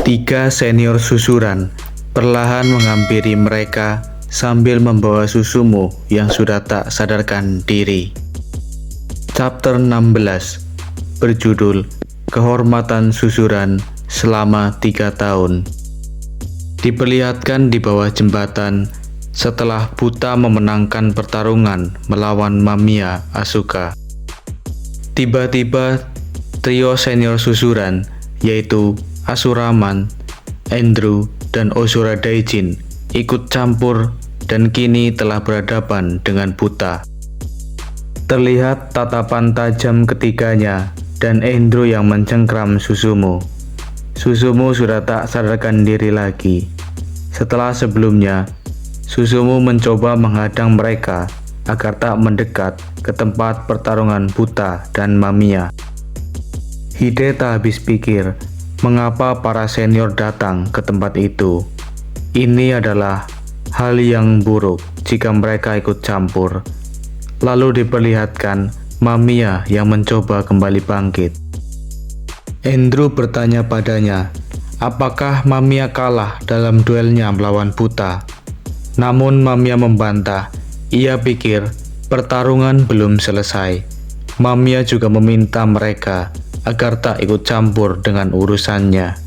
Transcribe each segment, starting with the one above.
Tiga senior susuran perlahan menghampiri mereka sambil membawa Susumu yang sudah tak sadarkan diri. Chapter 16 berjudul Kehormatan Susuran selama 3 tahun. Diperlihatkan di bawah jembatan setelah Buta memenangkan pertarungan melawan Mamiya Asuka. Tiba-tiba trio senior susuran yaitu Ashuraman, Andrew, dan Ozora Daijin ikut campur dan kini telah berhadapan dengan Buta. Terlihat tatapan tajam ketiganya dan Andrew yang mencengkram Susumu. Susumu sudah tak sadarkan diri lagi. Setelah sebelumnya, Susumu mencoba menghadang mereka agar tak mendekat ke tempat pertarungan Buta dan Mamiya. Hide tak habis pikir mengapa para senior datang ke tempat itu. Ini adalah hal yang buruk jika mereka ikut campur. Lalu diperlihatkan Mamiya yang mencoba kembali bangkit. Andrew bertanya padanya, apakah Mamiya kalah dalam duelnya melawan Buta? Namun Mamiya membantah, ia pikir pertarungan belum selesai. Mamiya juga meminta mereka agar tak ikut campur dengan urusannya.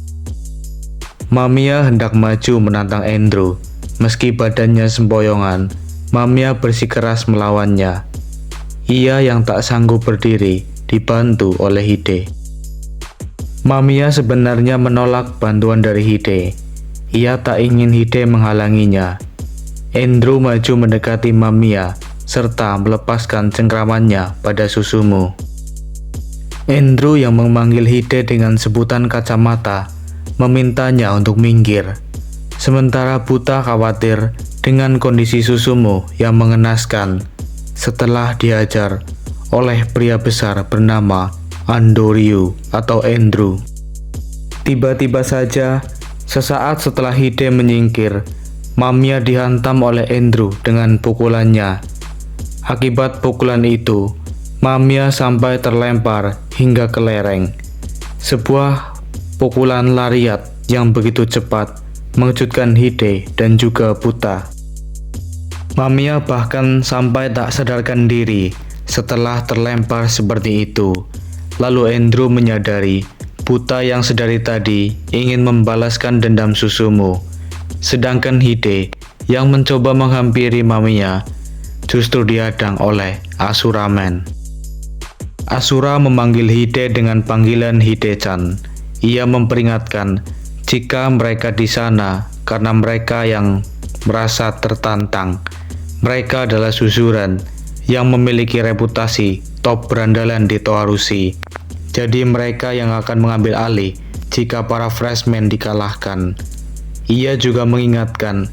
Mamiya hendak maju menantang Andrew. Meski badannya sempoyongan, Mamiya bersikeras melawannya. Ia yang tak sanggup berdiri dibantu oleh Hide. Mamiya sebenarnya menolak bantuan dari Hide. Ia tak ingin Hide menghalanginya. Andrew maju mendekati Mamiya serta melepaskan cengkramannya pada Susumu. Andrew yang memanggil Hide dengan sebutan kacamata memintanya untuk minggir. Sementara Buta khawatir dengan kondisi Susumu yang mengenaskan setelah dihajar oleh pria besar bernama Andoryu atau Andrew. Tiba-tiba saja, sesaat setelah Hide menyingkir, Mamiya dihantam oleh Andrew dengan pukulannya. Akibat pukulan itu, Mamiya sampai terlempar hingga ke lereng. Sebuah pukulan lariat yang begitu cepat mengejutkan Hide dan juga Buta. Mamiya bahkan sampai tak sadarkan diri setelah terlempar seperti itu. Lalu Andrew menyadari Buta yang sedari tadi ingin membalaskan dendam Susumu. Sedangkan Hide yang mencoba menghampiri Mamiya justru dihadang oleh Ashuraman. Asura memanggil Hide dengan panggilan Hide-chan. Ia memperingatkan jika mereka di sana karena mereka yang merasa tertantang. Mereka adalah susuran yang memiliki reputasi top berandalan di Toarushi. Jadi mereka yang akan mengambil alih jika para freshmen dikalahkan. Ia juga mengingatkan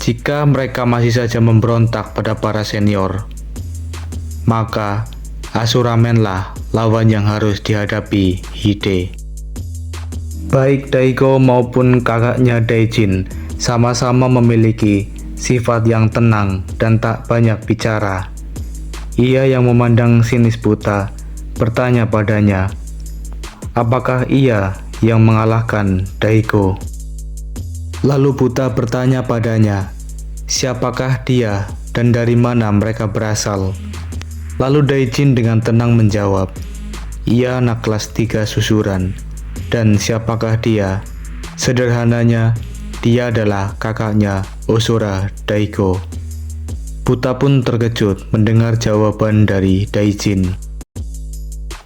jika mereka masih saja memberontak pada para senior, maka Ashuraman-lah lawan yang harus dihadapi Hide. Baik Daigo maupun kakaknya Daijin sama-sama memiliki sifat yang tenang dan tak banyak bicara. Ia yang memandang sinis Buta bertanya padanya, apakah ia yang mengalahkan Daigo? Lalu Buta bertanya padanya, siapakah dia dan dari mana mereka berasal? Lalu Daijin dengan tenang menjawab, ia anak kelas 3 susuran. Dan siapakah dia? Sederhananya, dia adalah kakaknya Ozora Daigo. Buta pun terkejut mendengar jawaban dari Daijin.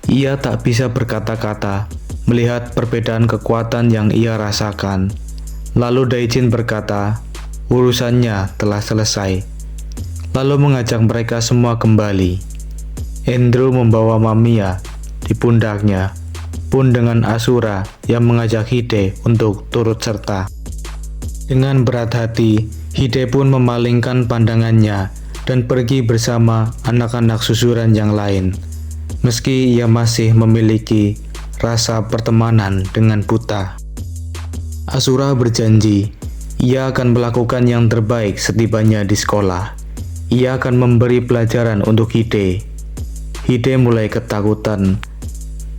Ia tak bisa berkata-kata melihat perbedaan kekuatan yang ia rasakan. Lalu Daijin berkata, urusannya telah selesai. Lalu mengajak mereka semua kembali. Andrew membawa Mamiya di pundaknya, pun dengan Asura yang mengajak Hide untuk turut serta. Dengan berat hati, Hide pun memalingkan pandangannya dan pergi bersama anak-anak susuran yang lain. Meski ia masih memiliki rasa pertemanan dengan Buta. Asura berjanji, ia akan melakukan yang terbaik setibanya di sekolah. Ia akan memberi pelajaran untuk Hide. Hide mulai ketakutan.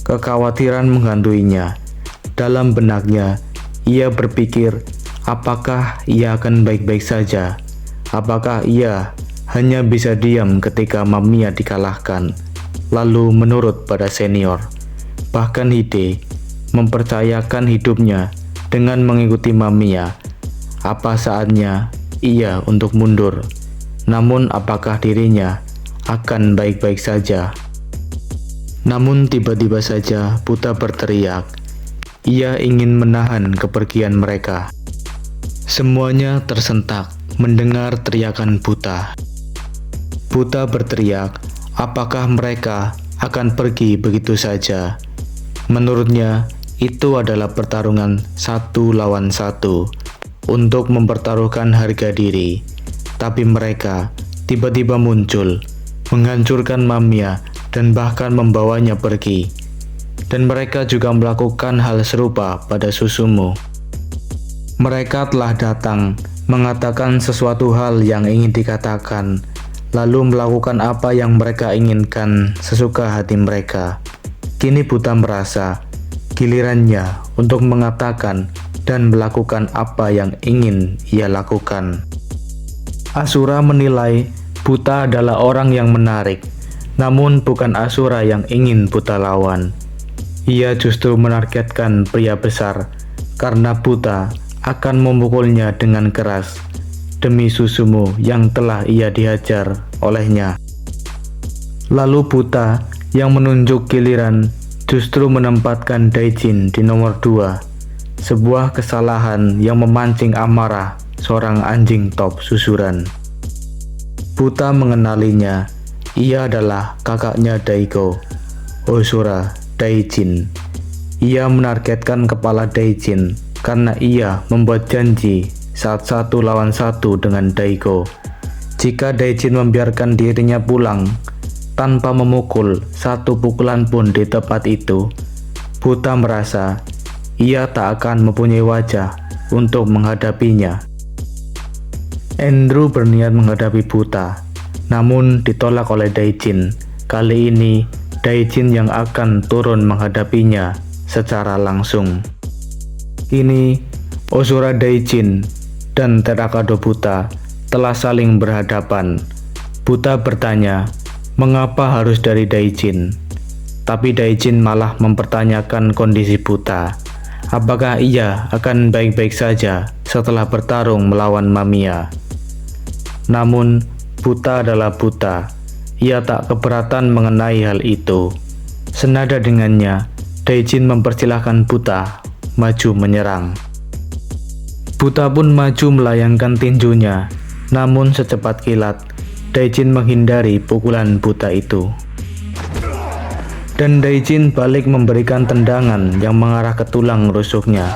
Kekhawatiran menghantuinya Dalam benaknya, ia berpikir, apakah ia akan baik-baik saja? Apakah ia hanya bisa diam ketika Mamiya dikalahkan, lalu menurut pada senior? Bahkan Hide mempercayakan hidupnya dengan mengikuti Mamiya. Apa saatnya ia untuk mundur? Namun apakah dirinya akan baik-baik saja? Namun tiba-tiba saja Buta berteriak. Ia ingin menahan kepergian mereka. Semuanya tersentak mendengar teriakan Buta. Buta berteriak, apakah mereka akan pergi begitu saja? Menurutnya, itu adalah pertarungan 1 lawan 1 untuk mempertaruhkan harga diri. Tapi mereka tiba-tiba muncul, menghancurkan Mamiya dan bahkan membawanya pergi. Dan mereka juga melakukan hal serupa pada Susumu. Mereka telah datang, mengatakan sesuatu hal yang ingin dikatakan, lalu melakukan apa yang mereka inginkan sesuka hati mereka. Kini Buta merasa gilirannya untuk mengatakan dan melakukan apa yang ingin ia lakukan. Asura menilai Buta adalah orang yang menarik, namun bukan Asura yang ingin Buta lawan. Ia justru menargetkan pria besar karena Buta akan memukulnya dengan keras demi Susumu yang telah ia dihajar olehnya. Lalu Buta yang menunjuk giliran justru menempatkan Daijin di nomor 2, sebuah kesalahan yang memancing amarah seorang anjing top susuran. Buta mengenalinya, ia adalah kakaknya Daigo, Osura Daijin. Ia menargetkan kepala Daijin karena ia membuat janji saat 1 lawan 1 dengan Daigo. Jika Daijin membiarkan dirinya pulang tanpa memukul 1 pukulan pun di tempat itu, Buta merasa ia tak akan mempunyai wajah untuk menghadapinya. Andrew berniat menghadapi Buta, namun ditolak oleh Daijin. Kali ini Daijin yang akan turun menghadapinya secara langsung. Kini Osura Daijin dan Terakado Buta telah saling berhadapan. Buta bertanya, mengapa harus dari Daijin? Tapi Daijin malah mempertanyakan kondisi Buta. Apakah ia akan baik-baik saja setelah bertarung melawan Mamiya? Namun, Buta adalah Buta. Ia tak keberatan mengenai hal itu. Senada dengannya, Daijin mempersilahkan Buta maju menyerang. Buta pun maju melayangkan tinjunya, namun secepat kilat, Daijin menghindari pukulan Buta itu. Dan Daijin balik memberikan tendangan yang mengarah ke tulang rusuknya.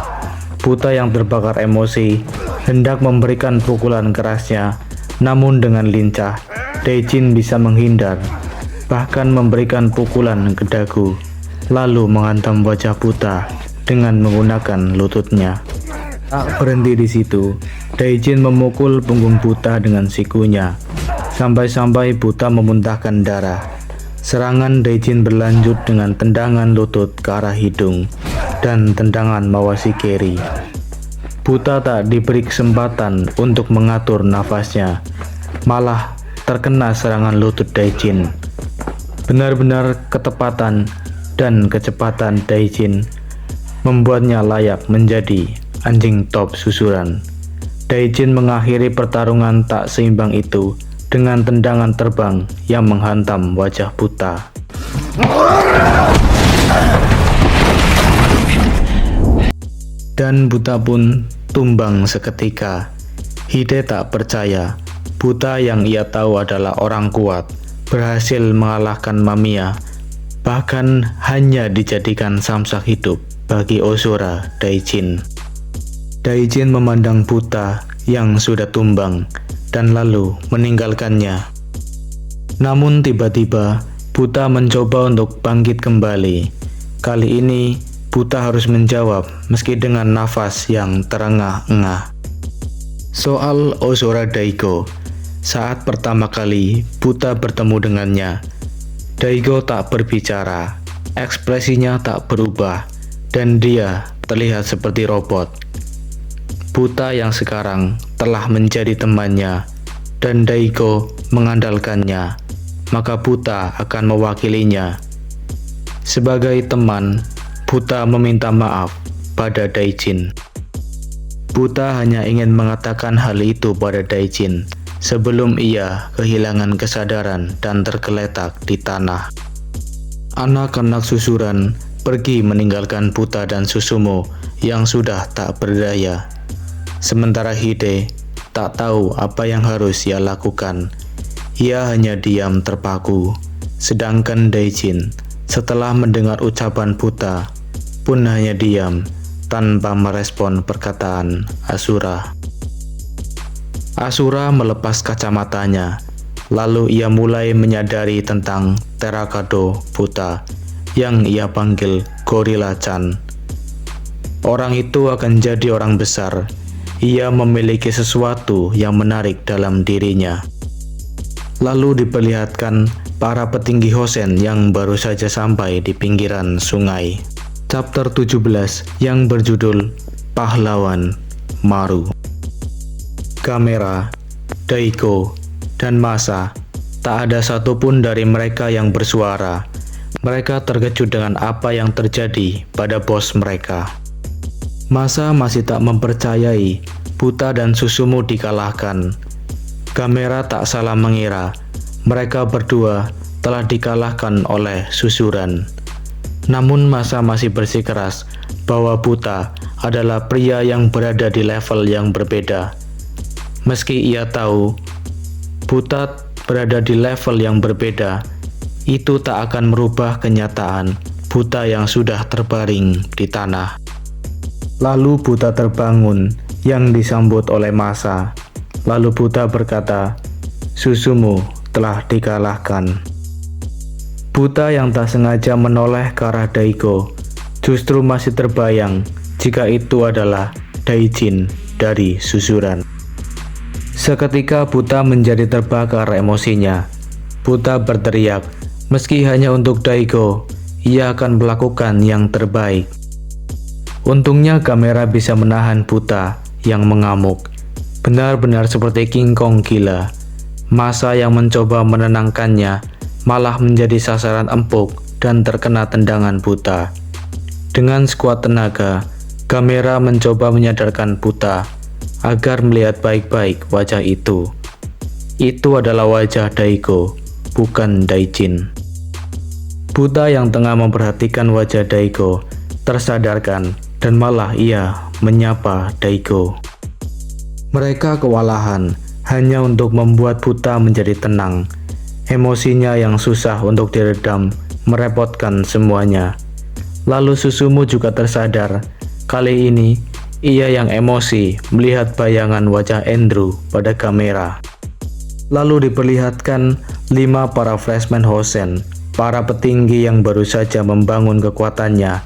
Buta yang terbakar emosi hendak memberikan pukulan kerasnya, namun dengan lincah, Daijin bisa menghindar, bahkan memberikan pukulan ke dagu, lalu menghantam wajah Buta dengan menggunakan lututnya. Tak berhenti di situ, Daijin memukul punggung Buta dengan sikunya, sampai-sampai Buta memuntahkan darah. Serangan Daijin berlanjut dengan tendangan lutut ke arah hidung dan tendangan Mawashikeri. Buta tak diberi kesempatan untuk mengatur nafasnya, malah terkena serangan lutut Daijin. Benar-benar ketepatan dan kecepatan Daijin membuatnya layak menjadi anjing top susuran. Daijin mengakhiri pertarungan tak seimbang itu dengan tendangan terbang yang menghantam wajah Buta. Dan Buta pun tumbang seketika. Hide tak percaya Buta yang ia tahu adalah orang kuat berhasil mengalahkan Mamiya, bahkan hanya dijadikan samsak hidup bagi Osura Daijin. Daijin memandang Buta yang sudah tumbang dan lalu meninggalkannya. Namun tiba-tiba Buta mencoba untuk bangkit kembali. Kali ini Buta harus menjawab meski dengan nafas yang terengah-engah. Soal Osura Daigo, saat pertama kali Buta bertemu dengannya, Daigo tak berbicara, ekspresinya tak berubah, dan dia terlihat seperti robot. Buta yang sekarang telah menjadi temannya dan Daiko mengandalkannya, maka Buta akan mewakilinya. Sebagai teman, Buta meminta maaf pada Daijin. Buta hanya ingin mengatakan hal itu pada Daijin sebelum ia kehilangan kesadaran dan tergeletak di tanah. Anak-anak Susuran pergi meninggalkan Buta dan Susumu yang sudah tak berdaya. Sementara Hide tak tahu apa yang harus ia lakukan. Ia hanya diam terpaku. Sedangkan Daijin setelah mendengar ucapan Buta pun hanya diam tanpa merespon perkataan Asura. Asura melepas kacamatanya, lalu ia mulai menyadari tentang Terakado Buta yang ia panggil Gorilla-chan. Orang itu akan jadi orang besar. Ia memiliki sesuatu yang menarik dalam dirinya. Lalu diperlihatkan para petinggi Hosen yang baru saja sampai di pinggiran sungai. Chapter 17 yang berjudul Pahlawan Maru. Gamera, Daiko, dan Masa, tak ada satupun dari mereka yang bersuara. Mereka terkejut dengan apa yang terjadi pada bos mereka. Masa masih tak mempercayai Buta dan Susumu dikalahkan. Gamera tak salah mengira mereka berdua telah dikalahkan oleh Susuran. Namun Masa masih bersikeras bahwa Buta adalah pria yang berada di level yang berbeda. Meski ia tahu Buta berada di level yang berbeda, itu tak akan merubah kenyataan Buta yang sudah terbaring di tanah. Lalu Buta terbangun yang disambut oleh Masa. Lalu Buta berkata, "Susumu telah dikalahkan." Buta yang tak sengaja menoleh ke arah Daiko justru masih terbayang jika itu adalah Daijin dari Susuran. Seketika Buta menjadi terbakar emosinya. Buta berteriak, meski hanya untuk Daiko, ia akan melakukan yang terbaik. Untungnya Gamera bisa menahan Buta yang mengamuk. Benar-benar seperti King Kong gila. Masa yang mencoba menenangkannya malah menjadi sasaran empuk dan terkena tendangan Buta. Dengan sekuat tenaga, Gamera mencoba menyadarkan Buta agar melihat baik-baik wajah itu. Itu adalah wajah Daiko, bukan Daijin. Buta yang tengah memperhatikan wajah Daiko tersadarkan dan malah ia menyapa Daiko. Mereka kewalahan hanya untuk membuat Buta menjadi tenang. Emosinya yang susah untuk diredam merepotkan semuanya. Lalu Susumu juga tersadar. Kali ini ia yang emosi melihat bayangan wajah Andrew pada kamera. Lalu diperlihatkan 5 para freshman Hosen, para petinggi yang baru saja membangun kekuatannya,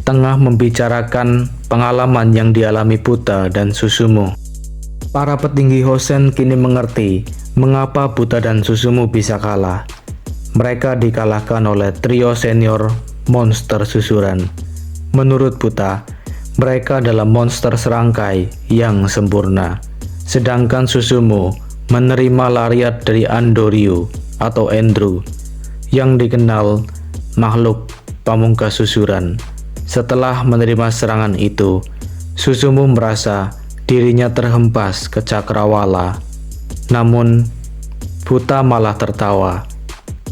tengah membicarakan pengalaman yang dialami Buta dan Susumu. Para petinggi Hosen kini mengerti mengapa Buta dan Susumu bisa kalah. Mereka dikalahkan oleh trio senior monster Susuran. Menurut Buta, mereka adalah monster serangkai yang sempurna. Sedangkan Susumu menerima lariat dari Andoryu atau Andrew, yang dikenal makhluk pamungkas Susuran. Setelah menerima serangan itu, Susumu merasa dirinya terhempas ke cakrawala. Namun, Buta malah tertawa,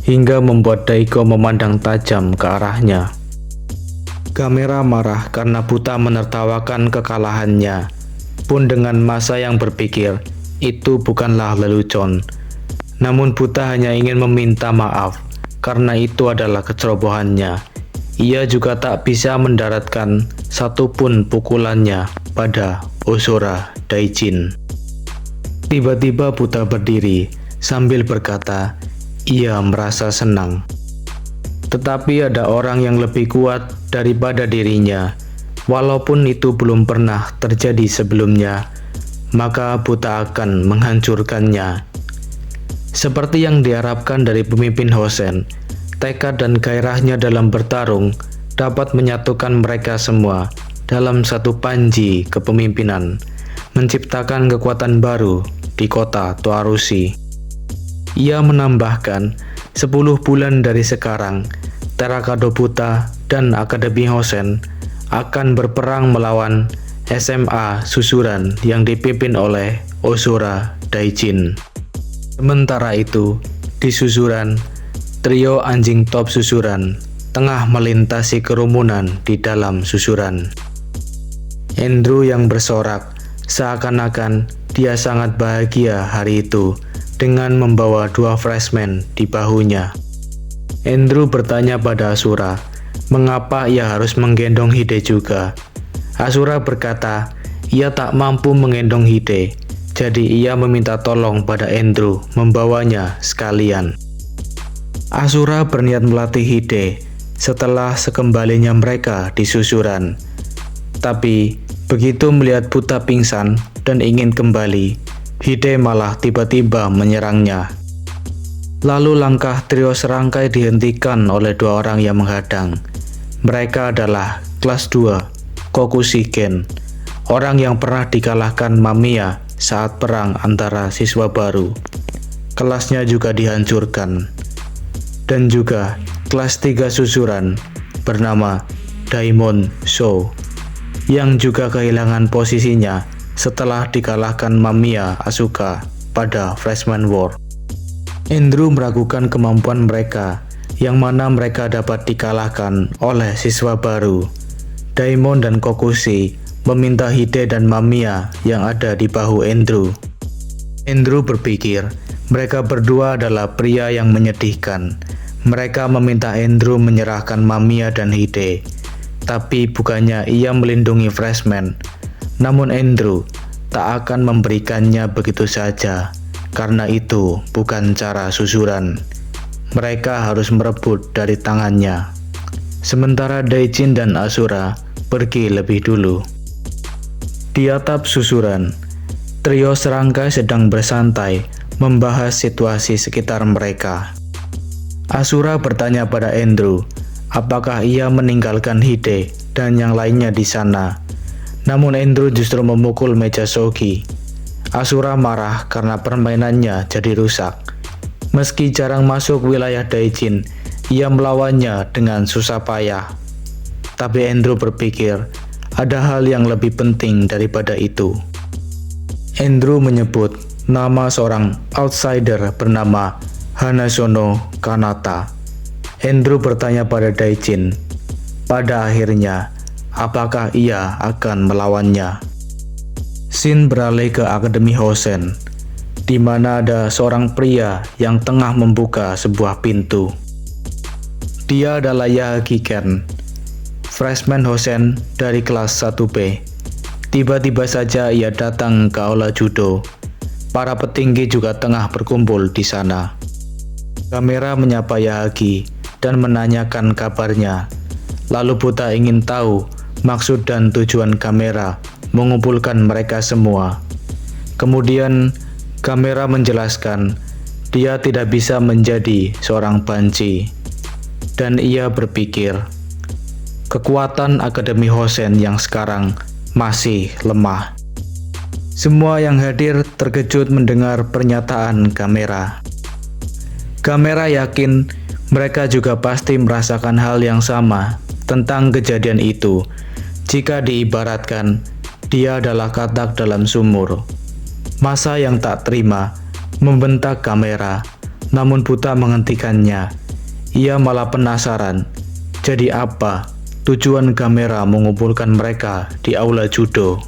hingga membuat Daiko memandang tajam ke arahnya. Gamera marah karena Buta menertawakan kekalahannya. Pun dengan Masa yang berpikir, itu bukanlah lelucon. Namun Buta hanya ingin meminta maaf, karena itu adalah kecerobohannya. Ia juga tak bisa mendaratkan satupun pukulannya pada Ozora Daijin. Tiba-tiba Buta berdiri sambil berkata, ia merasa senang. Tetapi ada orang yang lebih kuat daripada dirinya. Walaupun itu belum pernah terjadi sebelumnya, maka Buta akan menghancurkannya. Seperti yang diharapkan dari pemimpin Hosen, tekad dan gairahnya dalam bertarung dapat menyatukan mereka semua dalam satu panji kepemimpinan, menciptakan kekuatan baru di kota Toarushi. Ia menambahkan, 10 bulan dari sekarang, Terakado Buta dan Akademi Hosen akan berperang melawan SMA Susuran yang dipimpin oleh Ozora Daijin. Sementara itu, di Susuran, trio anjing top Susuran tengah melintasi kerumunan di dalam Susuran. Andrew yang bersorak seakan-akan dia sangat bahagia hari itu dengan membawa 2 freshman di bahunya. Andrew bertanya pada Asura, mengapa ia harus menggendong Hide juga? Asura berkata, ia tak mampu menggendong Hide, jadi ia meminta tolong pada Andrew membawanya sekalian. Asura berniat melatih Hide setelah sekembalinya mereka di Susuran. Tapi begitu melihat Buta pingsan dan ingin kembali, Hide malah tiba-tiba menyerangnya. Lalu langkah trio serangkai dihentikan oleh 2 orang yang menghadang. Mereka adalah kelas 2, Kokushiken, orang yang pernah dikalahkan Mamiya saat perang antara siswa baru. Kelasnya juga dihancurkan. Dan juga kelas 3 Susuran bernama Daimon Sho, yang juga kehilangan posisinya setelah dikalahkan Mamiya Asuka pada Freshman War. Andrew meragukan kemampuan mereka, yang mana mereka dapat dikalahkan oleh siswa baru. Daimon dan Kokushi meminta Hide dan Mamiya yang ada di bahu Andrew. Andrew berpikir mereka berdua adalah pria yang menyedihkan. Mereka meminta Andrew menyerahkan Mamiya dan Hide, tapi bukannya ia melindungi freshman. Namun Andrew tak akan memberikannya begitu saja. Karena itu bukan cara Susuran. Mereka harus merebut dari tangannya. Sementara Daijin dan Asura pergi lebih dulu. Di atap Susuran, trio serangkai sedang bersantai membahas situasi sekitar mereka. Asura bertanya pada Andrew, apakah ia meninggalkan Hide dan yang lainnya di sana. Namun Andrew justru memukul meja shogi. Asura marah karena permainannya jadi rusak. Meski jarang masuk wilayah Daijin, ia melawannya dengan susah payah. Tapi Andrew berpikir ada hal yang lebih penting daripada itu. Andrew menyebut nama seorang outsider bernama Hanazono Kanata. Andrew bertanya pada Daijin, pada akhirnya, apakah ia akan melawannya? Scene beralih ke Akademi Hosen, di mana ada seorang pria yang tengah membuka sebuah pintu. Dia adalah Yahagi Ken, freshman Hosen dari kelas 1B. Tiba-tiba saja ia datang ke aula judo. Para petinggi juga tengah berkumpul di sana. Kamera menyapa Yahagi dan menanyakan kabarnya. Lalu Buta ingin tahu maksud dan tujuan kamera mengumpulkan mereka semua. Kemudian kamera menjelaskan dia tidak bisa menjadi seorang banci, dan ia berpikir kekuatan Akademi Hosen yang sekarang masih lemah. Semua yang hadir terkejut mendengar pernyataan kamera. Kamera yakin mereka juga pasti merasakan hal yang sama tentang kejadian itu. Jika diibaratkan, dia adalah katak dalam sumur. Masa yang tak terima membentak kamera, namun Buta menghentikannya. Ia malah penasaran, jadi apa tujuan kamera mengumpulkan mereka di aula judo?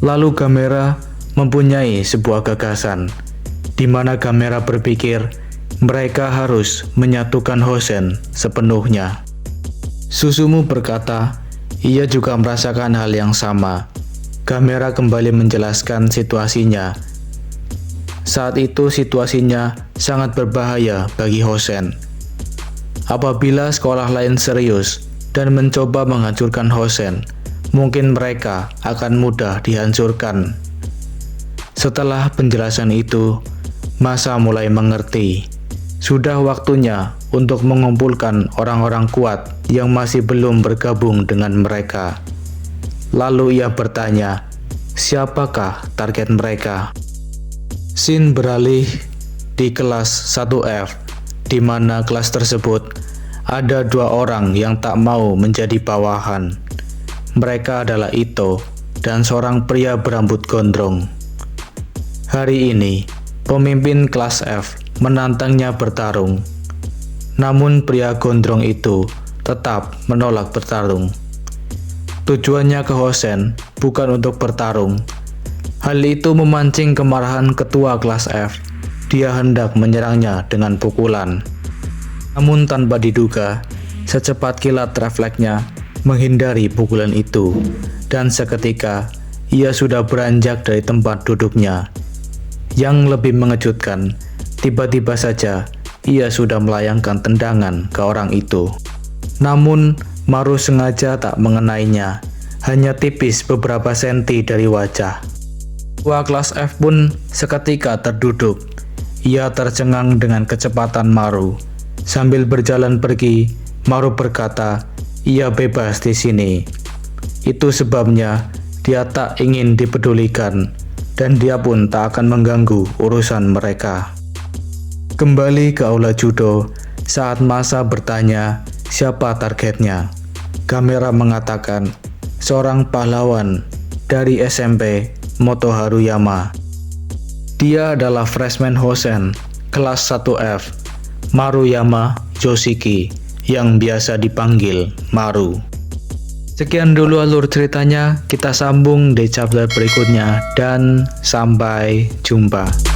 Lalu kamera mempunyai sebuah gagasan, di mana kamera berpikir mereka harus menyatukan Hosen sepenuhnya. Susumu berkata, ia juga merasakan hal yang sama. Kamera kembali menjelaskan situasinya. Saat itu situasinya sangat berbahaya bagi Hosen. Apabila sekolah lain serius dan mencoba menghancurkan Hosen, mungkin mereka akan mudah dihancurkan. Setelah penjelasan itu, masa mulai mengerti. Sudah waktunya untuk mengumpulkan orang-orang kuat yang masih belum bergabung dengan mereka. Lalu ia bertanya, siapakah target mereka? Scene beralih di kelas 1F, di mana kelas tersebut ada 2 orang yang tak mau menjadi bawahan. Mereka adalah Ito dan seorang pria berambut gondrong. Hari ini, pemimpin kelas F menantangnya bertarung. Namun pria gondrong itu tetap menolak bertarung. Tujuannya ke Hosen bukan untuk bertarung. Hal itu memancing kemarahan ketua kelas F. Dia hendak menyerangnya dengan pukulan. Namun tanpa diduga, secepat kilat refleksnya menghindari pukulan itu. Dan seketika, ia sudah beranjak dari tempat duduknya. Yang lebih mengejutkan, tiba-tiba saja ia sudah melayangkan tendangan ke orang itu. Namun, Maru sengaja tak mengenainya, hanya tipis beberapa senti dari wajah. Ketua kelas F pun seketika terduduk. Ia tercengang dengan kecepatan Maru. Sambil berjalan pergi, Maru berkata, ia bebas di sini. Itu sebabnya dia tak ingin dipedulikan, dan dia pun tak akan mengganggu urusan mereka. Kembali ke aula judo, saat masa bertanya siapa targetnya, kamera mengatakan seorang pahlawan dari SMP Moto Haruyama. Dia adalah freshman Hosen kelas 1F, Maruyama Yoshiki, yang biasa dipanggil Maru. Sekian dulu alur ceritanya, kita sambung di chapter berikutnya dan sampai jumpa.